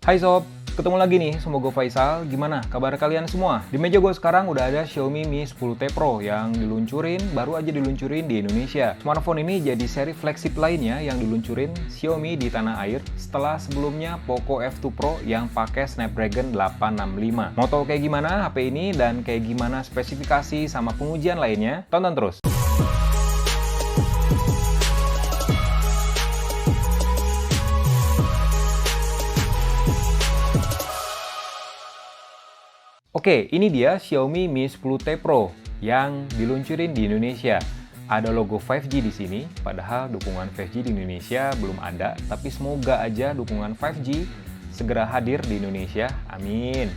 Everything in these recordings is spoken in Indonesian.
Hai sob, ketemu lagi nih sama gue Faisal. Gimana kabar kalian semua? Di meja gue sekarang udah ada Xiaomi Mi 10T Pro yang baru aja diluncurin di Indonesia. Smartphone ini jadi seri flagship lainnya yang diluncurin Xiaomi di tanah air setelah sebelumnya Poco F2 Pro yang pakai Snapdragon 865. Mau tahu kayak gimana HP ini dan kayak gimana spesifikasi sama pengujian lainnya? Tonton terus. Oke, ini dia Xiaomi Mi 10T Pro yang diluncurin di Indonesia. Ada logo 5G di sini, padahal dukungan 5G di Indonesia belum ada, tapi semoga aja dukungan 5G segera hadir di Indonesia. Amin.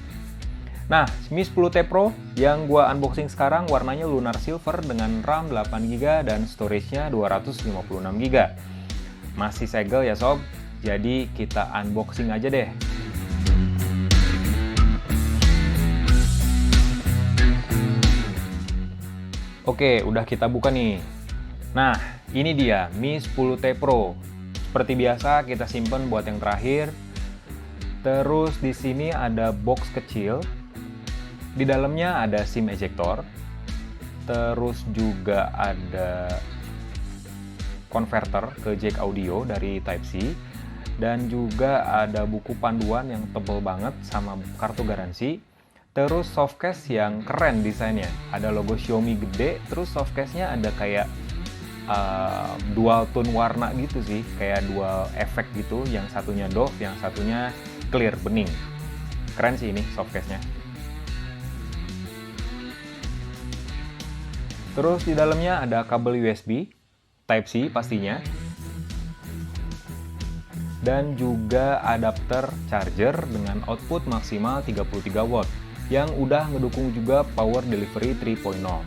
Nah, Mi 10T Pro yang gua unboxing sekarang warnanya lunar silver dengan RAM 8GB dan storage-nya 256GB. Masih segel ya sob, jadi kita unboxing aja deh. Oke, udah kita buka nih. Nah, ini dia Mi 10T Pro. Seperti biasa kita simpen buat yang terakhir. Terus di sini ada box kecil. Di dalamnya ada SIM ejector. Terus juga ada converter ke jack audio dari Type-C. Dan juga ada buku panduan yang tebal banget sama kartu garansi. Terus softcase yang keren desainnya, ada logo Xiaomi gede, terus softcase-nya ada kayak dual tone warna gitu sih, kayak dual efek gitu, yang satunya doff, yang satunya clear, bening. Keren sih ini softcase-nya. Terus di dalamnya ada kabel USB, Type-C pastinya, dan juga adapter charger dengan output maksimal 33 watt. Yang udah ngedukung juga Power Delivery 3.0. Nah,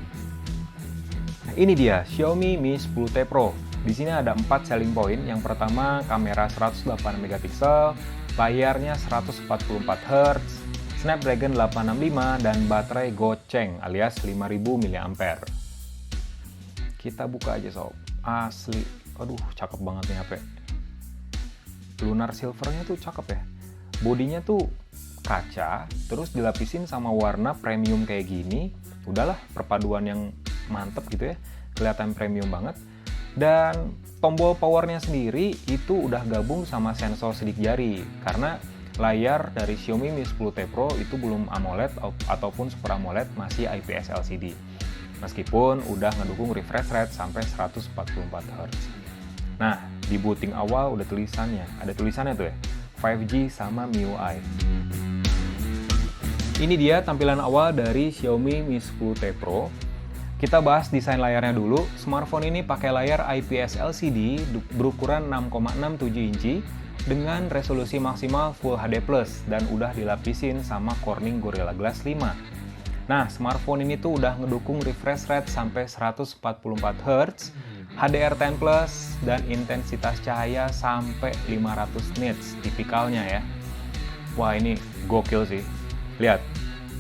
ini dia Xiaomi Mi 10T Pro. Di sini ada 4 selling point. Yang pertama, kamera 108 megapiksel, layarnya 144 Hz, Snapdragon 865 dan baterai goceng alias 5000 mAh. Kita buka aja sob. Asli. Aduh, cakep banget nih HP. Lunar silvernya tuh cakep ya. Bodinya tuh kaca, terus dilapisin sama warna premium kayak gini. Udahlah, perpaduan yang mantep gitu ya, kelihatan premium banget. Dan tombol powernya sendiri itu udah gabung sama sensor sidik jari, karena layar dari Xiaomi Mi 10T Pro itu belum AMOLED ataupun Super AMOLED, masih IPS LCD. Meskipun udah ngedukung refresh rate sampai 144 Hz. Nah, di booting awal udah ada tulisannya tuh ya, 5G sama MIUI. Ini dia tampilan awal dari Xiaomi Mi 10T Pro. Kita bahas desain layarnya dulu. Smartphone ini pakai layar IPS LCD berukuran 6,67 inci dengan resolusi maksimal Full HD+, dan udah dilapisin sama Corning Gorilla Glass 5. Nah, smartphone ini tuh udah ngedukung refresh rate sampai 144 Hz, HDR10+, dan intensitas cahaya sampai 500 nits tipikalnya ya. Wah, ini gokil sih. Lihat,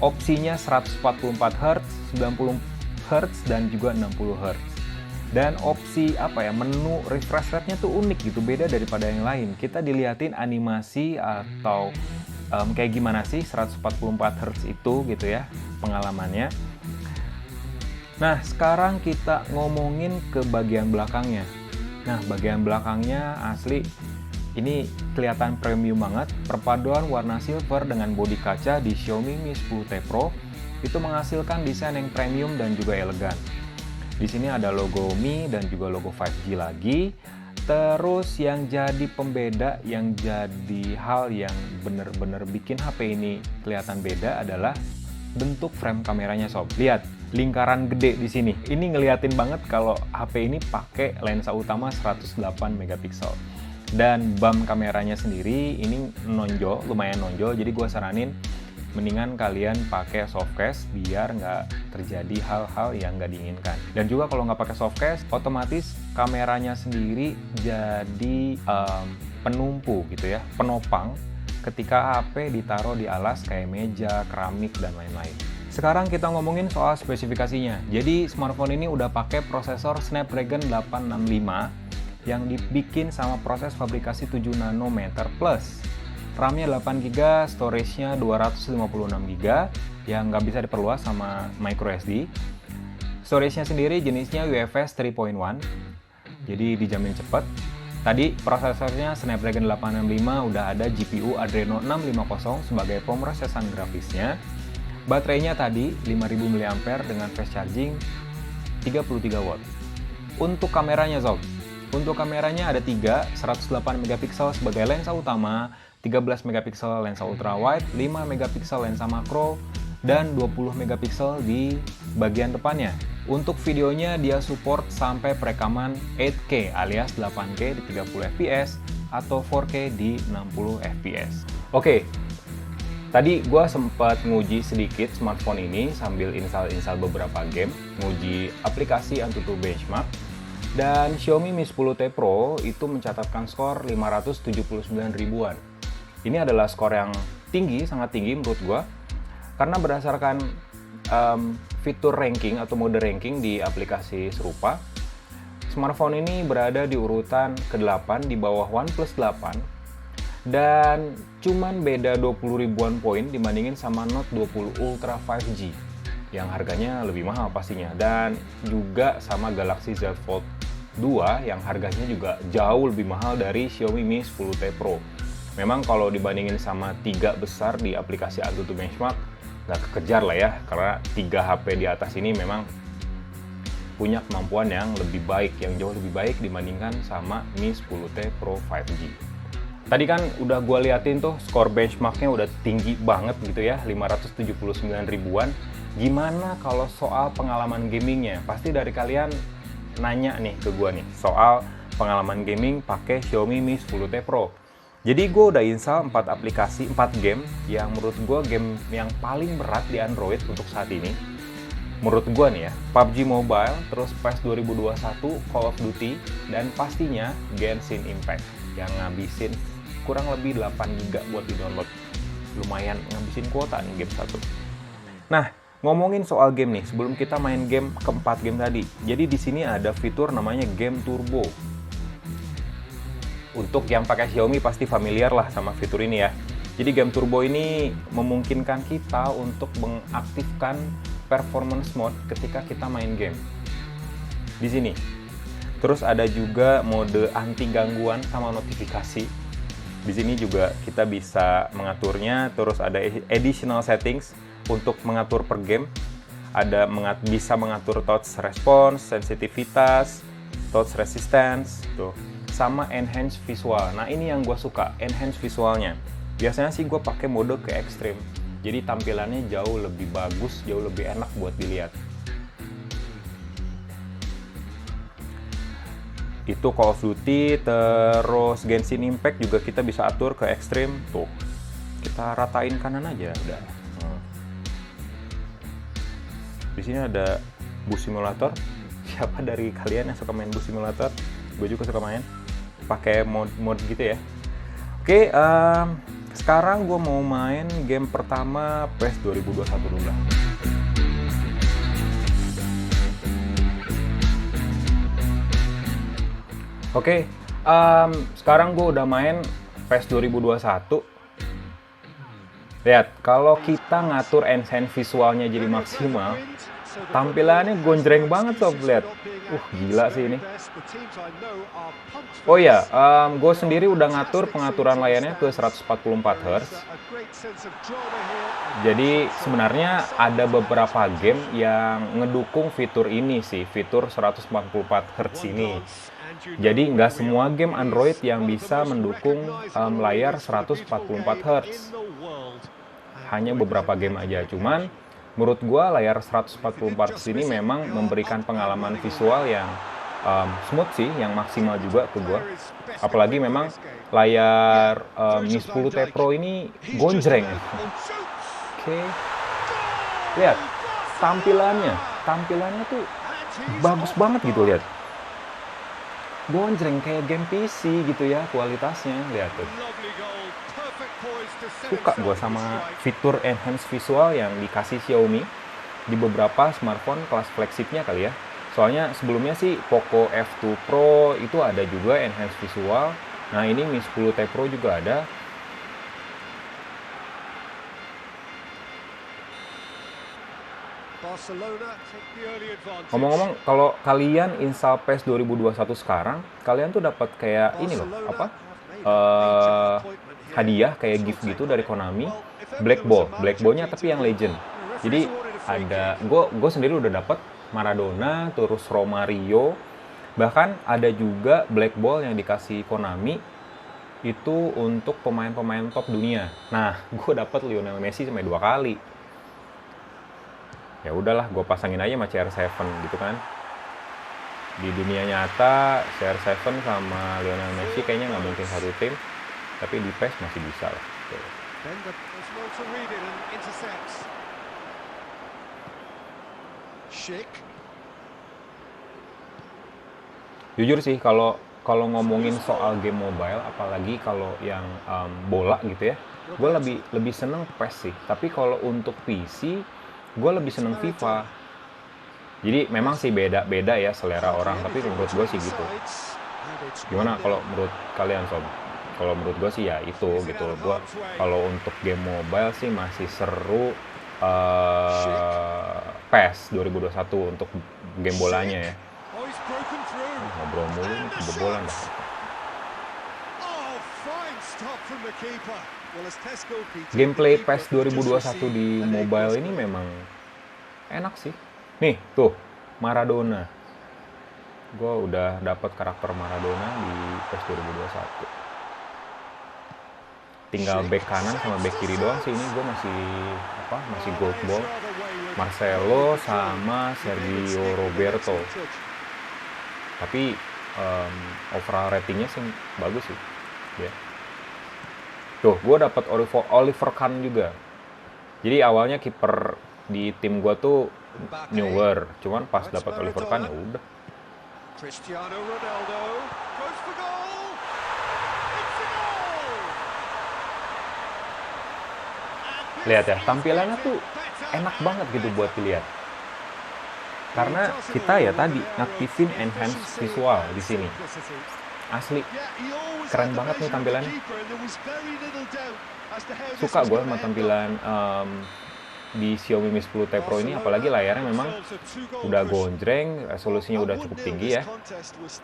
opsinya 144 Hz, 90 Hz, dan juga 60 Hz. Dan opsi menu refresh rate-nya tuh unik gitu, beda daripada yang lain. Kita dilihatin animasi atau kayak gimana sih 144 Hz itu gitu ya, pengalamannya. Nah, sekarang kita ngomongin ke bagian belakangnya. Nah, bagian belakangnya asli ini kelihatan premium banget. Perpaduan warna silver dengan bodi kaca di Xiaomi Mi 10T Pro itu menghasilkan desain yang premium dan juga elegan. Di sini ada logo Mi dan juga logo 5G lagi. Terus yang jadi pembeda, yang jadi hal yang bener-bener bikin HP ini kelihatan beda adalah bentuk frame kameranya sob. Lihat, lingkaran gede di sini. Ini ngeliatin banget kalau HP ini pakai lensa utama 108 megapiksel. Dan bump kameranya sendiri ini lumayan nonjol, jadi gue saranin mendingan kalian pakai softcase biar nggak terjadi hal-hal yang nggak diinginkan. Dan juga kalau nggak pakai softcase, otomatis kameranya sendiri jadi penumpu gitu ya, penopang ketika HP ditaruh di alas kayak meja, keramik, dan lain-lain. Sekarang kita ngomongin soal spesifikasinya. Jadi smartphone ini udah pakai prosesor Snapdragon 865 yang dibikin sama proses fabrikasi 7 nanometer plus. RAM-nya 8GB, storage-nya 256GB yang nggak bisa diperluas sama microSD. Storage-nya sendiri jenisnya UFS 3.1, jadi dijamin cepat. Tadi prosesornya Snapdragon 865, udah ada GPU Adreno 650 sebagai pemrosesan grafisnya. Baterainya tadi 5000 mAh dengan fast charging 33 watt. Untuk kameranya Sob, untuk kameranya ada 108 megapiksel sebagai lensa utama, 13 megapiksel lensa ultrawide, 5 megapiksel lensa makro, dan 20 megapiksel di bagian depannya. Untuk videonya dia support sampai perekaman 8K alias 8K di 30 fps atau 4K di 60 fps. Oke, tadi gue sempat nguji sedikit smartphone ini sambil install beberapa game, nguji aplikasi AnTuTu Benchmark, dan Xiaomi Mi 10T Pro itu mencatatkan skor 579 ribuan. Ini adalah skor yang tinggi, sangat tinggi menurut gue, karena berdasarkan fitur ranking atau mode ranking di aplikasi serupa, smartphone ini berada di urutan ke-8 di bawah OnePlus 8 dan cuman beda 20 ribuan poin dibandingin sama Note 20 Ultra 5G yang harganya lebih mahal pastinya, dan juga sama Galaxy Z Fold 2 yang harganya juga jauh lebih mahal dari Xiaomi Mi 10T Pro. Memang kalau dibandingin sama 3 besar di aplikasi AnTuTu Benchmark nggak kekejar lah ya, karena 3 HP di atas ini memang punya kemampuan yang lebih baik, yang jauh lebih baik dibandingkan sama Mi 10T Pro 5G. Tadi kan udah gue liatin tuh skor benchmarknya udah tinggi banget gitu ya, 579 ribuan. Gimana kalau soal pengalaman gamingnya? Pasti dari kalian nanya nih ke gue nih soal pengalaman gaming pakai Xiaomi Mi 10T Pro. Jadi gue udah install 4 aplikasi, 4 game yang menurut gue game yang paling berat di Android untuk saat ini. Menurut gue nih ya, PUBG Mobile, terus PES 2021, Call of Duty, dan pastinya Genshin Impact yang ngabisin kurang lebih 8 GB buat di-download. Lumayan ngabisin kuota nih game satu. Nah, ngomongin soal game nih, sebelum kita main game keempat game tadi. Jadi di sini ada fitur namanya Game Turbo. Untuk yang pakai Xiaomi pasti familiar lah sama fitur ini ya. Jadi Game Turbo ini memungkinkan kita untuk mengaktifkan performance mode ketika kita main game. Di sini. Terus ada juga mode anti gangguan sama notifikasi. Di sini juga kita bisa mengaturnya. Terus ada additional settings untuk mengatur per game. Ada bisa mengatur touch response, sensitivitas, touch resistance, tuh. Sama enhance visual. Nah ini yang gue suka, enhance visualnya. Biasanya sih gue pakai mode ke ekstrim, jadi tampilannya jauh lebih bagus, jauh lebih enak buat dilihat. Itu Call of Duty, terus Genshin Impact juga kita bisa atur ke ekstrim. Tuh, kita ratain kanan aja udah. Di sini ada Bus Simulator. Siapa dari kalian yang suka main Bus Simulator? Gue juga suka main. Pakai mode gitu ya. Oke, sekarang gue mau main game pertama PES 2021 dulu lah. Oke, sekarang gue udah main PES 2021. Lihat, kalau kita ngatur enhance visualnya jadi maksimal, tampilannya gonjreng banget sob, lihat. Gila sih ini. Oh ya, gue sendiri udah ngatur pengaturan layarnya ke 144 Hz. Jadi sebenarnya ada beberapa game yang ngedukung fitur ini sih, fitur 144 Hz ini. Jadi nggak semua game Android yang bisa mendukung layar 144 Hz. Hanya beberapa game aja, cuman menurut gue layar 144 Hz ini memang memberikan pengalaman visual yang smooth sih, yang maksimal juga ke gue. Apalagi memang layar Mi 10T Pro ini gonjreng. Oke. Lihat, tampilannya tuh bagus banget gitu, lihat. Gonjreng kayak game PC gitu ya kualitasnya, lihat tuh. Suka gue sama fitur enhance visual yang dikasih Xiaomi di beberapa smartphone kelas flagshipnya kali ya. Soalnya sebelumnya sih Poco F2 Pro itu ada juga enhance visual. Nah ini Mi 10T Pro juga ada. Ngomong-ngomong, kalau kalian install PES 2021 sekarang, kalian tuh dapat kayak ini loh, apa? Hadiah kayak gift gitu dari Konami, Black Ball, Black Ball-nya tapi yang Legend. Jadi ada, gue sendiri udah dapat Maradona, terus Romario, bahkan ada juga Black Ball yang dikasih Konami itu untuk pemain-pemain top dunia. Nah, gue dapat Lionel Messi sampai 2 kali. Ya udahlah, gue pasangin aja sama CR7 gitu kan. Di dunia nyata CR7 sama Lionel Messi kayaknya nggak mungkin satu tim, tapi di PES masih bisa lah. Jujur sih, kalau ngomongin soal game mobile, apalagi kalau yang bola gitu ya, gue lebih seneng PES sih. Tapi kalau untuk PC, gue lebih seneng FIFA. Jadi memang sih beda ya selera orang, tapi menurut gue sih gitu. Gimana kalau menurut kalian, Sob? Kalau menurut gue sih ya itu gitu. Gue kalau untuk game mobile sih masih seru PES 2021 untuk game bolanya ya. Ngobrol mulu nih, kebobolan dah. Gameplay PES 2021 di mobile ini memang enak sih. Nih, tuh, Maradona. Gue udah dapat karakter Maradona di PES 2021. Tinggal back kanan sama back kiri doang sih, ini gue masih gold ball. Marcelo sama Sergio Roberto. Tapi overall ratingnya sih bagus sih. Ya. Tuh, gue dapat Oliver Kahn juga. Jadi awalnya kiper di tim gue tuh Neuer, cuman pas dapat Oliver Kahn ya udah. Lihat ya, tampilannya tuh enak banget gitu buat dilihat. Karena kita ya tadi ngaktifin enhance visual di sini. Asli, keren banget nih tampilannya. Suka gue sama tampilan di Xiaomi Mi 10T Pro ini, apalagi layarnya memang udah gonjreng, resolusinya udah cukup tinggi ya.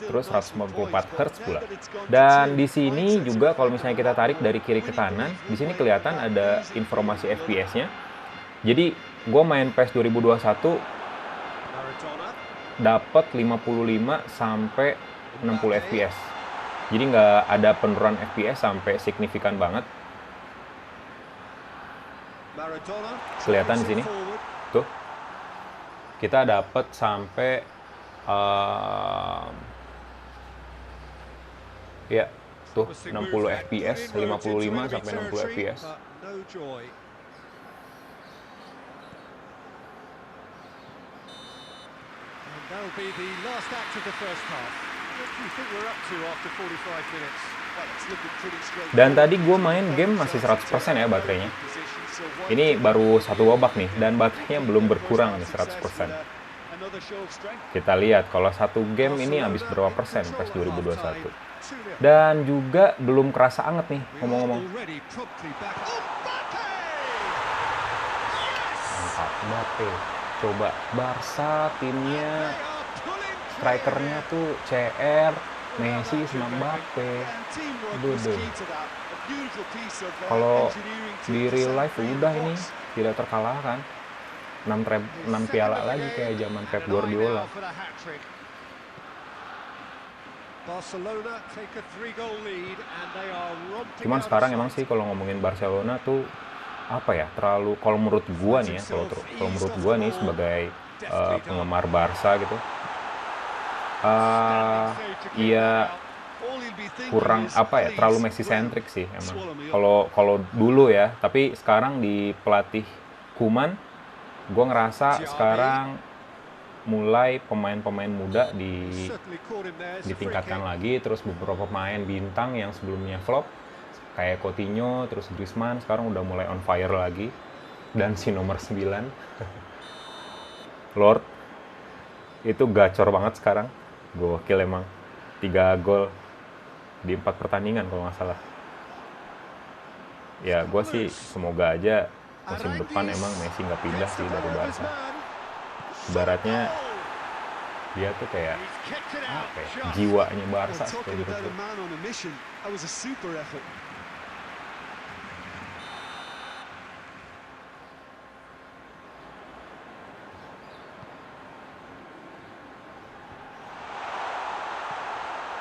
Terus 144 Hz pula. Dan di sini juga kalau misalnya kita tarik dari kiri ke kanan, di sini kelihatan ada informasi FPS-nya. Jadi gue main PES 2021 dapat 55 sampai 60 fps. Jadi nggak ada penurunan fps sampai signifikan banget. Kelihatan di sini. Tuh. Kita dapat sampai ya, tuh 60 fps, 55 sampai 60 fps. That'll be the last act of the first half. What do you think we're up to after 45 minutes? Dan tadi gue main game masih 100% ya baterainya. Ini baru satu babak nih, dan baterainya belum berkurang nih 100%. Kita lihat kalau satu game ini habis berapa persen PES 2021. Dan juga belum kerasa anget nih, ngomong-ngomong. Mantap, Mbappe. Coba Barca timnya strikernya tuh CR, Messi sama Mbappe. Aduh. Kalau di real life udah ini tidak terkalahkan. 6 piala lagi kayak zaman Pep Guardiola. Cuman sekarang emang sih kalau ngomongin Barcelona tuh apa ya, terlalu, kalau menurut gua nih ya, kalau menurut gua nih sebagai penggemar Barca gitu, ya kurang apa ya, terlalu Messi centric sih emang. Kalau dulu ya, tapi sekarang di pelatih Koeman, gua ngerasa sekarang mulai pemain-pemain muda ditingkatkan lagi, terus beberapa pemain bintang yang sebelumnya flop kayak Coutinho, terus Griezmann sekarang udah mulai on fire lagi. Dan si nomor 9 Lord itu gacor banget sekarang, gokil emang. 3 gol di 4 pertandingan kalau nggak salah. Ya gue sih semoga aja musim depan emang Messi nggak pindah sih dari Barca. Ibaratnya dia tuh kayak apa ya, jiwanya Barca seperti itu.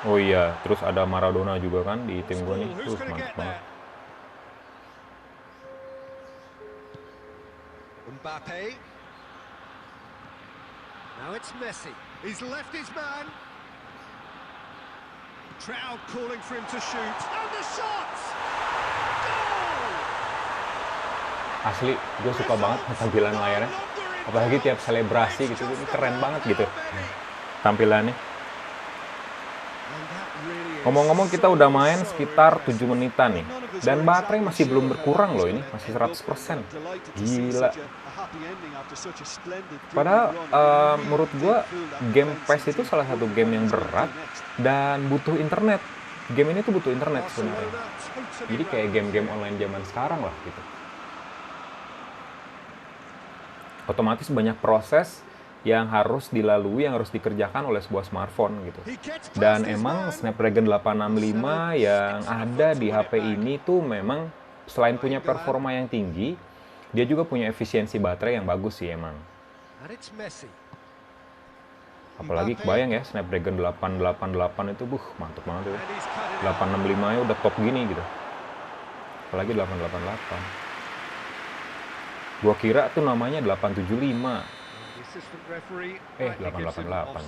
Oh iya, terus ada Maradona juga kan di tim gue nih, mantap banget. Mbappe. Now it's Messi. He's left his man. Trout calling for him to shoot. And the shot! Goal! Asli, gue suka banget tampilan layarnya. Apalagi tiap selebrasi gitu, ini keren banget gitu tampilannya. Ngomong-ngomong, kita udah main sekitar 7 menitan nih. Dan baterai masih belum berkurang loh ini, masih 100%. Gila. Padahal menurut gua game PES itu salah satu game yang berat dan butuh internet. Game ini tuh butuh internet sebenarnya. Jadi kayak game-game online zaman sekarang lah gitu. Otomatis banyak proses yang harus dilalui, yang harus dikerjakan oleh sebuah smartphone gitu. Dan emang Snapdragon 865 yang ada di HP ini tuh memang selain punya performa yang tinggi, dia juga punya efisiensi baterai yang bagus sih emang. Apalagi kebayang ya, Snapdragon 888 itu mantep banget ya. 865 nya udah top gini gitu. Apalagi 888. Gua kira tuh namanya 875. 888.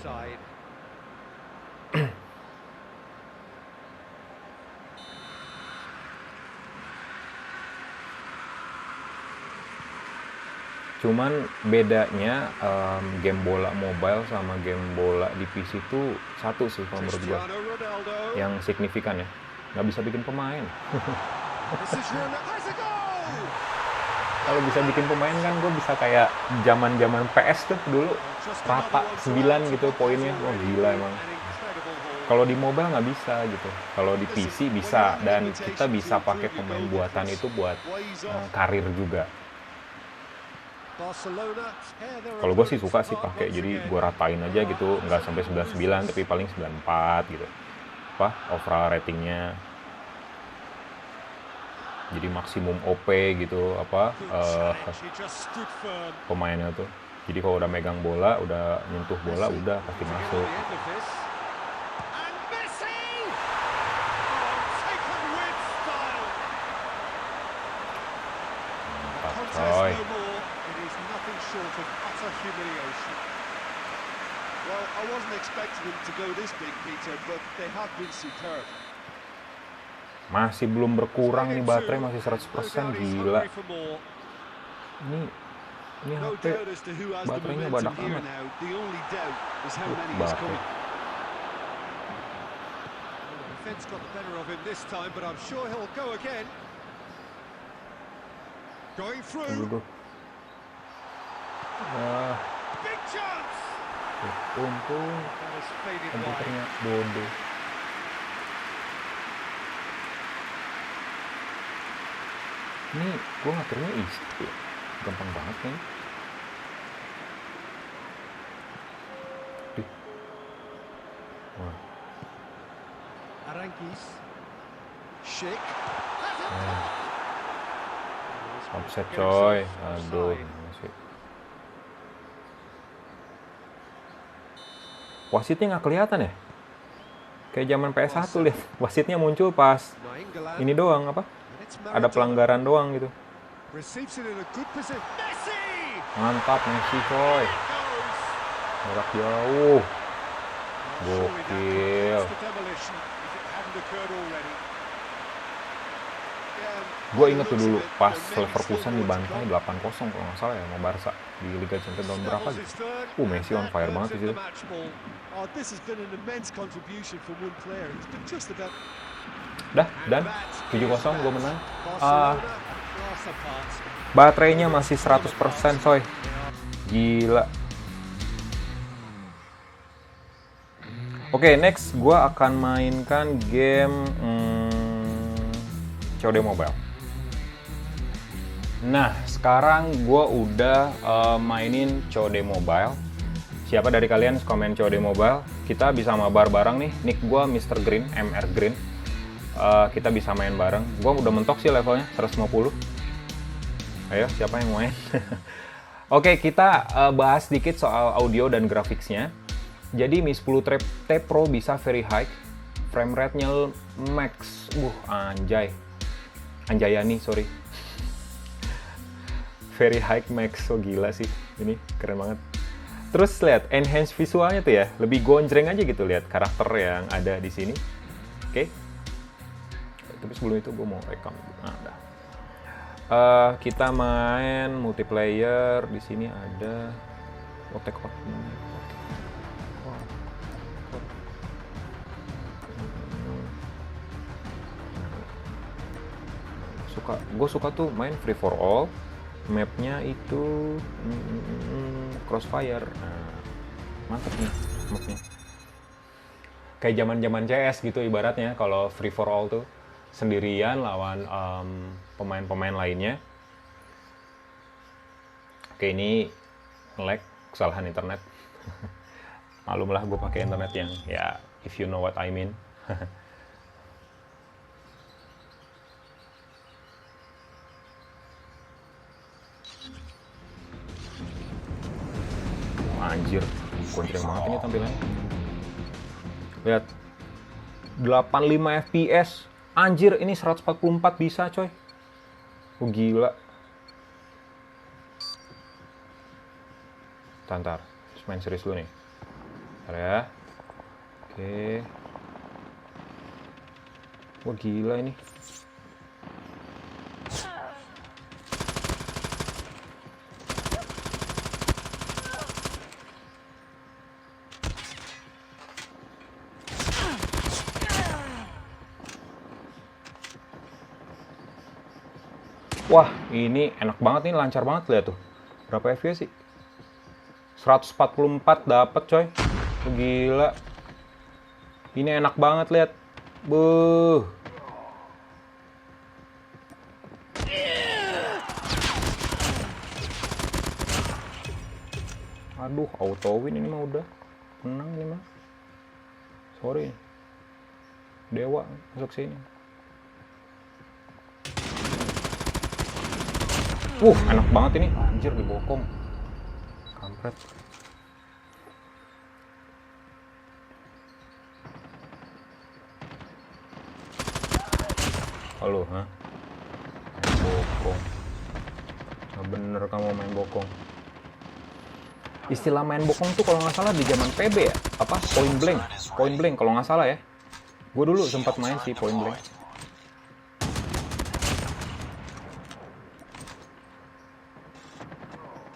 Cuman bedanya game bola mobile sama game bola di PC itu satu sih kalau menurut gua yang signifikan ya, nggak bisa bikin pemain. Kalau bisa bikin pemain kan gue bisa kayak zaman PS tuh dulu rata 9 gitu poinnya. Wah gila emang. Kalau di mobile nggak bisa gitu. Kalau di PC bisa, dan kita bisa pakai pemain buatan itu buat karir juga. Kalau gue sih suka sih pakai, jadi gue ratain aja gitu, nggak sampai 99 tapi paling 94 gitu. Overall ratingnya. Jadi maksimum OP gitu pemainnya tuh. Jadi kalau udah megang bola, udah nyentuh bola, udah pasti masuk. Mantap coy. Masih belum berkurang nih baterai, masih 100%, gila. Ini HP baterainya badak amat. Baterai. Untung komputernya bodoh. Ini gue ngaturnya easy ya, gampang banget kan. Wah. Arangis, Sheikh. Offset coy, aduh. Wasitnya nggak kelihatan ya? Kayak zaman PS1 lihat, wasitnya muncul pas ini doang ada pelanggaran doang gitu. Mantap Messi coy. Jarak jauh. Gokil. Gue inget tuh dulu pas Leverkusen dibantai 8-0 kalau nggak salah ya sama Barca di Liga Champions tahun berapa gitu. Messi on fire banget di situ. Dan 7-0 gue menang. Baterainya masih 100% coy. Gila. Oke, next gue akan mainkan game COD Mobile. Nah, sekarang gue udah mainin COD Mobile siapa dari kalian komen COD Mobile, kita bisa mabar bareng nih. Nick gua Mr. Green, MR Green. Kita bisa main bareng. Gua udah mentok sih levelnya 150. Ayo, siapa yang main? Oke, kita bahas sedikit soal audio dan grafiksnya. Jadi Mi 10 T Pro bisa very high, frame rate-nya max. Anjayani, sorry. Very high max, so gila sih. Ini keren banget. Terus lihat enhance visualnya tuh ya, lebih gonjreng aja gitu, lihat karakter yang ada di sini. Oke. Tapi sebelum itu gue mau rekam. Nah, udah. Kita main multiplayer. Di sini ada otek-otek. Gue suka tuh main free for all. Mapnya itu Crossfire. Nah, mantep nih mapnya. Kayak zaman-zaman CS gitu ibaratnya, kalau free for all tuh sendirian lawan pemain-pemain lainnya. Oke, ini lag, kesalahan internet. Malumlah gue pakai internet yang ya, if you know what I mean. Anjir, gonjreng banget ini tampilannya. Lihat, 85 fps. Anjir, ini 144 bisa coy. Gila. Ntar, main serius dulu nih. Ntar ya. Oke. Wah gila ini. Wah, ini enak banget nih, lancar banget, lihat tuh. Berapa FPS sih? 144 dapat, coy. Gila. Ini enak banget, lihat. Buh. Aduh, auto win ini mah udah. Menang ini mah. Sorry. Dewa masuk sini. Enak banget ini. Anjir, dibokong. Kampret. Halo, ha? Main bokong. Nggak bener kamu main bokong. Istilah main bokong tuh kalau nggak salah di zaman PB ya? Apa? Point blank. Point blank kalau nggak salah ya. Gue dulu sempat main sih point blank.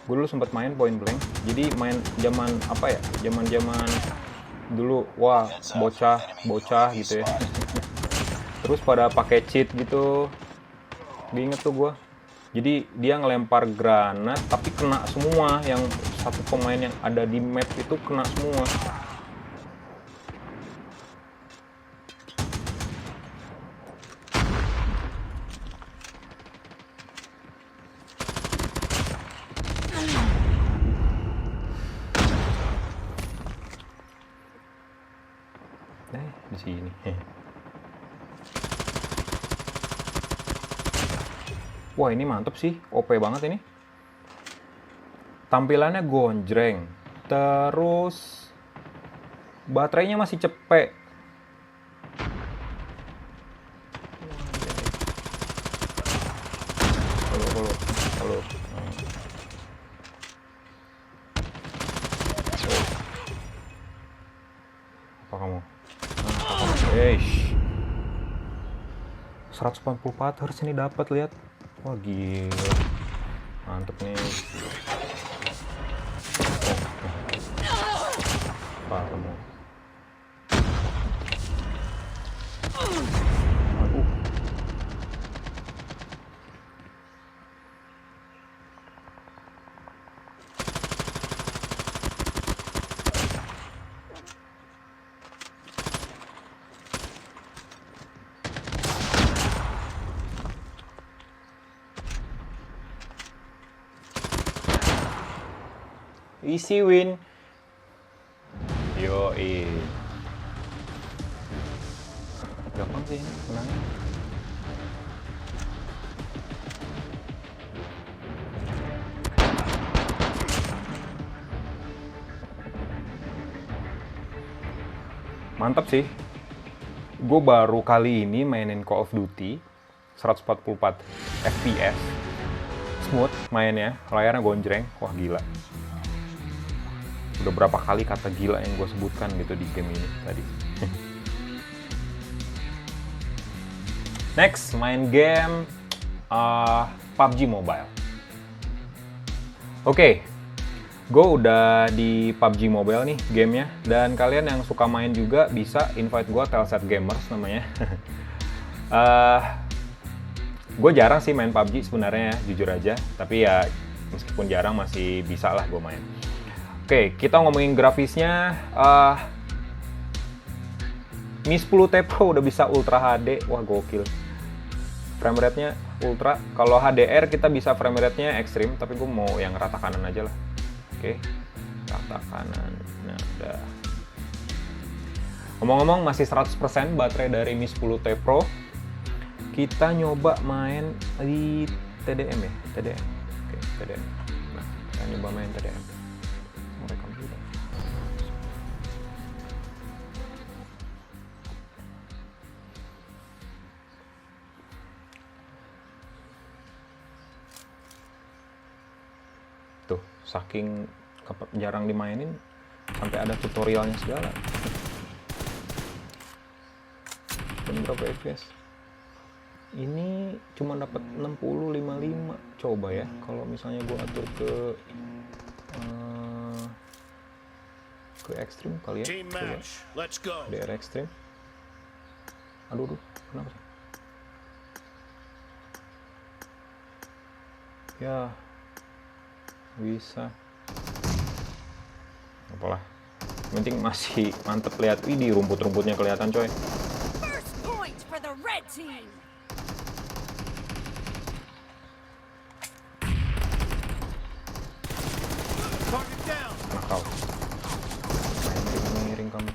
Gue dulu sempat main point blank. Jadi main zaman apa ya? Zaman dulu, wah, bocah gitu ya. Terus pada pakai cheat gitu. Diinget tuh gue. Jadi dia ngelempar granat tapi kena semua, yang satu pemain yang ada di map itu kena semua. Di sini. Wah, ini mantep sih, OP banget ini. Tampilannya gonjreng, terus baterainya masih cepet. Halo. Apa kamu? 144 Hz ini dapat, lihat. Wah gila, mantep nih. Apa kamu? Aduh. Easy win. Yoi. Gampang sih ini menangnya. Mantap sih. Gue baru kali ini mainin Call of Duty 144 FPS. Smooth mainnya, layarnya gonjreng. Wah gila. Udah berapa kali kata gila yang gue sebutkan gitu di game ini tadi. Next, main game PUBG Mobile. Oke, gue udah di PUBG Mobile nih gamenya. Dan kalian yang suka main juga bisa invite gue, Telset Gamers namanya. Gue jarang sih main PUBG sebenarnya, jujur aja. Tapi ya meskipun jarang masih bisa lah gue main. Oke, kita ngomongin grafisnya. Mi 10 T Pro udah bisa Ultra HD. Wah gokil. Frame rate-nya ultra. Kalau HDR kita bisa frame rate-nya ekstrim, tapi gue mau yang rata kanan aja lah. Oke, rata kanan. Nah, udah. Ngomong-ngomong masih 100% baterai dari Mi 10 T Pro. Kita nyoba main di TDM ya, TDM. Oke, TDM. Nah, kita nyoba main TDM. Mau rekam juga. Tuh, saking jarang dimainin sampai ada tutorialnya segala. Dan berapa FPS? Ini cuma dapat 60-55. Coba ya, kalau misalnya gua atur ke ekstrim kali ya. Coba. DR ekstrim. Aduh, kenapa sih? Ya, bisa. Apalah. Yang penting masih mantep lihat. Widih, rumput-rumputnya kelihatan coy. First point for the red team. Target down. Nakal. Miring kamu.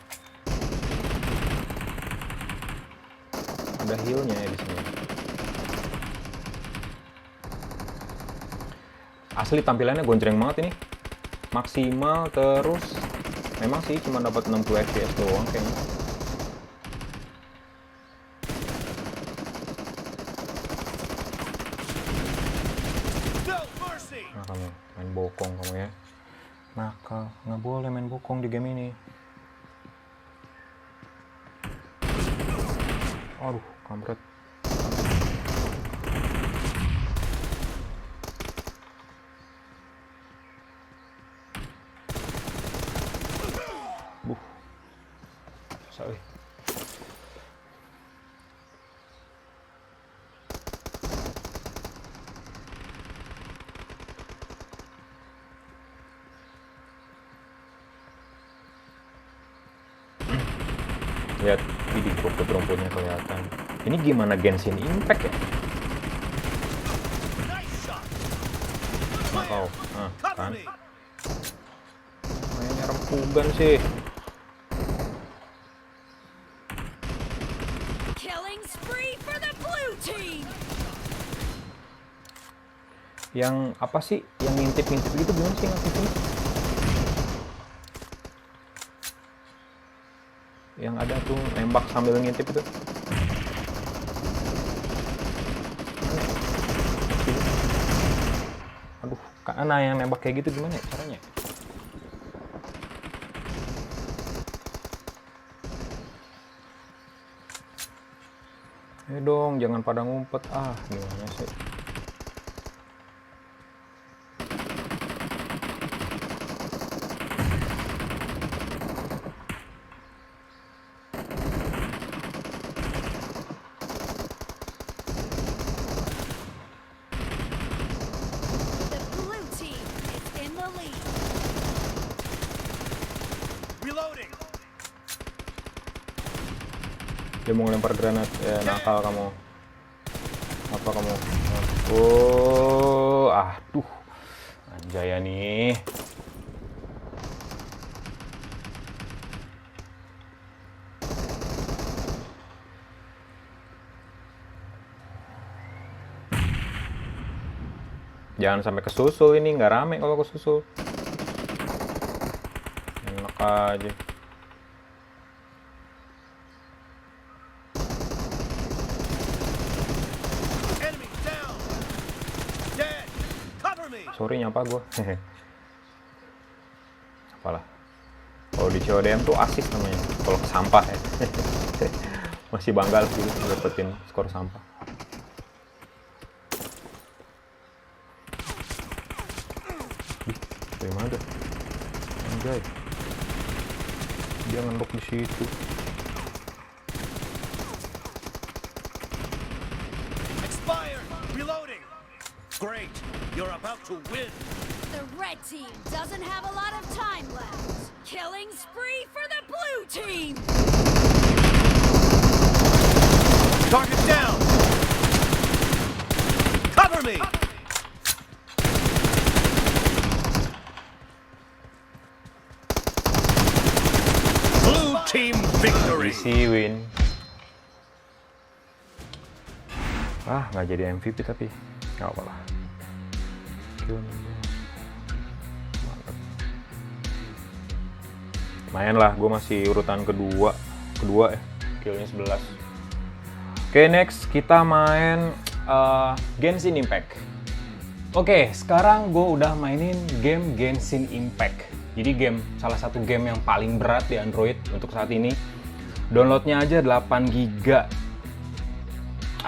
Ada heal-nya ya di sini. Asli tampilannya gonjreng banget ini. Maksimal terus. Memang sih cuma dapat 60 fps doang kayaknya. No mercy. Nah kamu main bokong kamu ya. Nakal, nggak boleh main bokong di game ini. Aduh, kampret. Sorry. Lihat, ini rumput-rumputnya kelihatan. Ini gimana Genshin Impact ya? Nice shot. Nakal. Nah, Cover kan. me. Mainnya rempugan sih. Killing spree for the blue team. Yang apa sih? Yang ngintip-ngintip gitu gimana sih ngintipnya? Yang ada tuh nembak sambil ngintip itu. Aduh, karena yang nembak kayak gitu gimana ya caranya? Ayo dong, jangan pada ngumpet. Ah, gimana sih? The blue team is in the lead. Reloading. Dia mau ngelempar granat. Ya, nakal kamu. Apa kamu? Oh, aduh. Anjaya nih. Jangan sampai kesusul ini, nggak rame kalau kesusul. Enak aja. Enemy down. Dead. Cover me. Sorry nyapa gue. Apalah. Kalau di CODM tuh asis namanya. Kalau ke sampah ya. Masih bangga sih dapetin skor sampah. Dari mana tuh? Anjay. Dia ngendok di situ. Expired. Reloading. Great. You're about to win. The red team doesn't have a lot of time left. Killing spree for the blue team. Target down. Cover me. Blue team victory. Easy win. Nggak jadi MVP tapi nggak apa-apa lah. Lumayan lah, gue masih urutan kedua ya, killnya 11. Oke, next kita main Genshin Impact. Oke, sekarang gue udah mainin game Genshin Impact. Jadi salah satu game yang paling berat di Android untuk saat ini. Downloadnya aja 8 GB.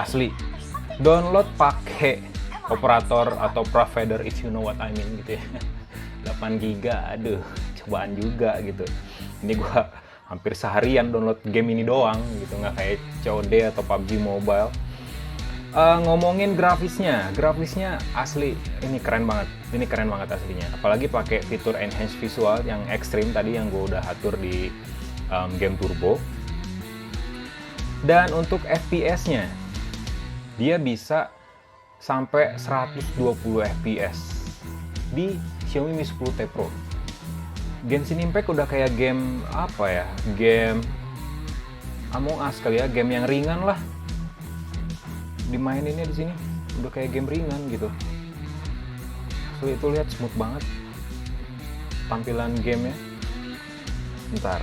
Asli. Download pakai operator atau provider if you know what I mean gitu ya. 8 GB, aduh, cobaan juga gitu. Ini gua hampir seharian download game ini doang gitu, nggak kayak COD atau PUBG Mobile. Ngomongin grafisnya asli ini keren banget aslinya. Apalagi pakai fitur enhanced visual yang ekstrim tadi yang gue udah atur di game Turbo. Dan untuk FPS-nya dia bisa sampai 120 FPS di Xiaomi Mi 10T Pro. Genshin Impact udah kayak game apa ya? Game Among Us kali ya, game yang ringan lah. Dimaininnya di sini udah kayak game ringan gitu. So itu lihat smooth banget tampilan gamenya. Bentar.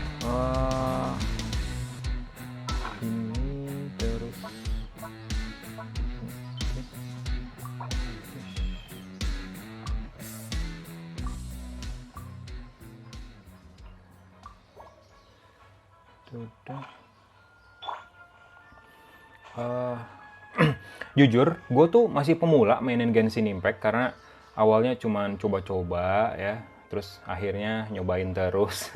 Ini terus. Jujur, gue tuh masih pemula mainin Genshin Impact karena awalnya cuman coba-coba ya, terus akhirnya nyobain terus.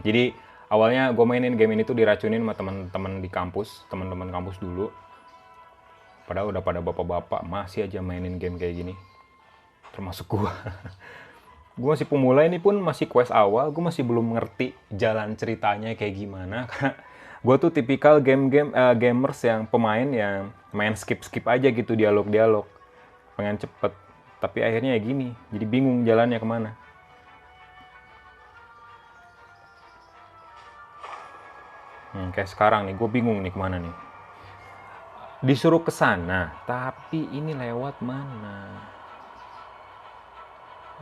Jadi awalnya gue mainin game ini tuh diracunin sama teman-teman di kampus, teman-teman kampus dulu. Padahal udah pada bapak-bapak masih aja mainin game kayak gini, termasuk gue. Gue masih pemula, ini pun masih quest awal, gue masih belum ngerti jalan ceritanya kayak gimana. Karena gue tuh tipikal gamers yang pemain yang main skip aja gitu dialog, pengen cepet. Tapi akhirnya ya gini, jadi bingung jalannya kemana. Kayak sekarang nih, gue bingung nih kemana nih. Disuruh ke sana, tapi ini lewat mana?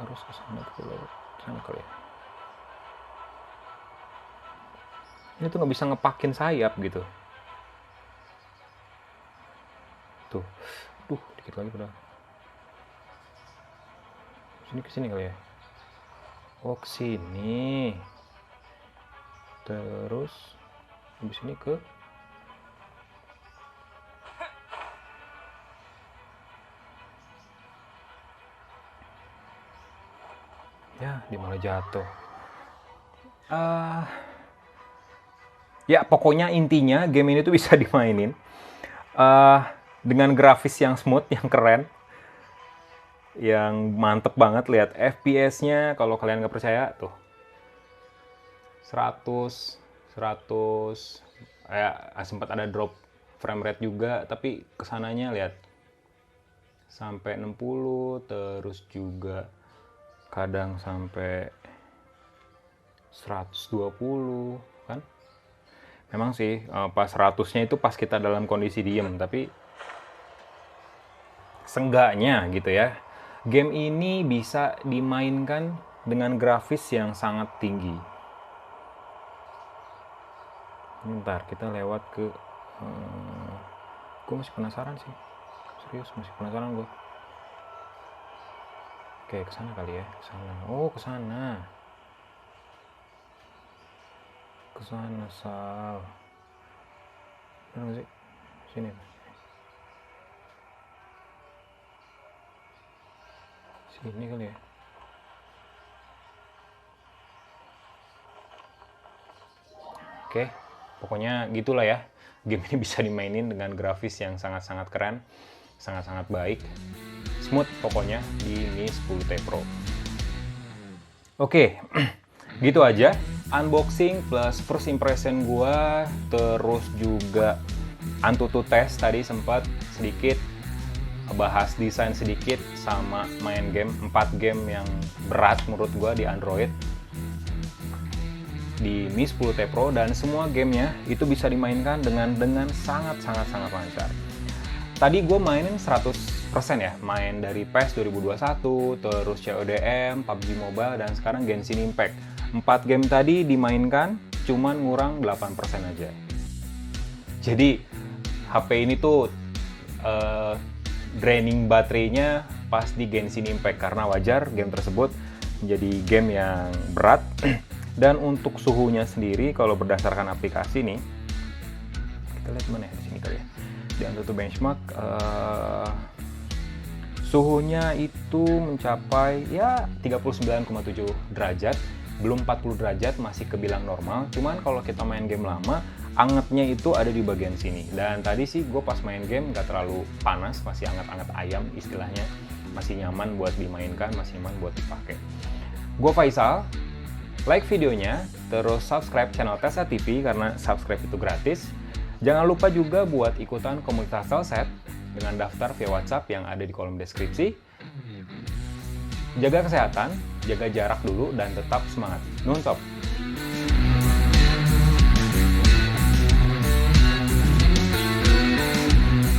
Harus ke sana gitu, lewat sana kali ya. Ini tuh nggak bisa ngepakin sayap gitu. Tuh, dikit lagi udah. Kesini kali ya. Oh, kesini. Terus habis ini ke ya, dia malah jatuh. Ya, pokoknya intinya game ini tuh bisa dimainin dengan grafis yang smooth, yang keren, yang mantep banget. Lihat FPS-nya, kalau kalian nggak percaya tuh 100 ya, sempat ada drop frame rate juga, tapi kesananya lihat sampai 60, terus juga kadang sampai 120 kan. Memang sih pas 100-nya itu pas kita dalam kondisi diem, tapi seenggaknya gitu ya, Game ini bisa dimainkan dengan grafis yang sangat tinggi. Bentar, kita lewat ke... gue masih penasaran sih. Serius, masih penasaran gue. Oke, kesana kali ya. Kesana. Oh, kesana. Kesana, Sal. Bener gak sih? Sini. Sini kali ya. Oke, pokoknya gitulah ya. Game ini bisa dimainin dengan grafis yang sangat-sangat keren, sangat-sangat baik, smooth pokoknya di Mi 10T Pro. Oke, gitu aja unboxing plus first impression gua, terus juga Antutu test tadi sempat sedikit bahas desain sedikit sama main game, 4 game yang berat menurut gua di Android di Mi 10T Pro, dan semua gamenya itu bisa dimainkan dengan sangat lancar. Tadi gue mainin 100% ya, main dari PES 2021, terus CODM, PUBG Mobile, dan sekarang Genshin Impact. 4 game tadi dimainkan, cuman ngurang 8% aja. Jadi HP ini tuh draining baterainya pas di Genshin Impact, karena wajar game tersebut menjadi game yang berat. Dan untuk suhunya sendiri, kalau berdasarkan aplikasi nih, kita lihat mana ya, di sini kali ya, di Antutu Benchmark, suhunya itu mencapai ya 39,7 derajat, belum 40 derajat, masih kebilang normal. Cuman kalau kita main game lama, angetnya itu ada di bagian sini. Dan tadi sih gue pas main game nggak terlalu panas, masih anget-anget ayam istilahnya, masih nyaman buat dimainkan, masih nyaman buat dipakai. Gue Faisal. Like videonya, terus subscribe channel Tesla TV karena subscribe itu gratis. Jangan lupa juga buat ikutan komunitas Telset dengan daftar via WhatsApp yang ada di kolom deskripsi. Jaga kesehatan, jaga jarak dulu, dan tetap semangat. Nuntop!